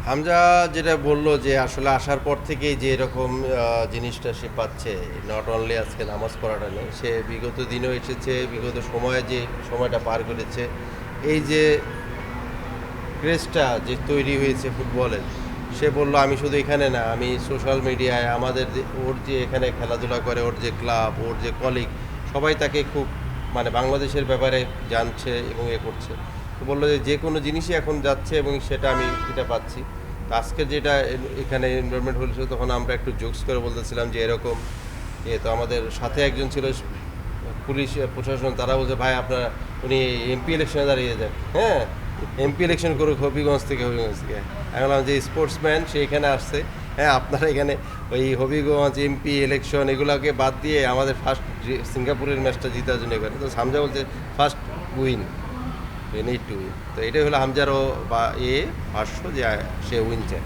হামজা যেটা বললো যে আসলে আসার পর থেকেই যে এরকম জিনিসটা সে পাচ্ছে, নট অনলি আজকে নামাজ পড়াটা নেই, সে বিগত দিনেও এসেছে, বিগত সময়ে যে সময়টা পার করেছে, এই যে ক্রেজটা যে তৈরি হয়েছে ফুটবলের, সে বললো আমি শুধু এখানে না, আমি সোশ্যাল মিডিয়ায় আমাদের ওর যে এখানে খেলাধুলা করে, ওর যে ক্লাব, ওর যে কলিগ, সবাই তাকে খুব মানে বাংলাদেশের ব্যাপারে জানছে এবং এ করছে। তো বললো যে যে কোনো জিনিসই এখন যাচ্ছে এবং সেটা আমি এটা পাচ্ছি। আজকে যেটা এখানে এনভায়রনমেন্ট হয়েছিল, তখন আমরা একটু জোকস করে বলতেছিলাম যে এরকম তো আমাদের সাথে একজন ছিল পুলিশ প্রশাসন, তারা বলছে ভাই আপনারা উনি এমপি ইলেকশনে দাঁড়িয়ে যান, হ্যাঁ এমপি ইলেকশন করুক হবিগঞ্জ থেকে। আমি বললাম যে স্পোর্টসম্যান সে এখানে আসছে, হ্যাঁ আপনারা এখানে ওই হবিগঞ্জ এমপি ইলেকশন এগুলোকে বাদ দিয়ে আমাদের ফার্স্ট সিঙ্গাপুরের ম্যাচটা জিতার জন্য করে। তো হামজা বলছে first win, need to win. তো এটাই হলো হামজারও বা ভাষ্য যে সে উইন চায়।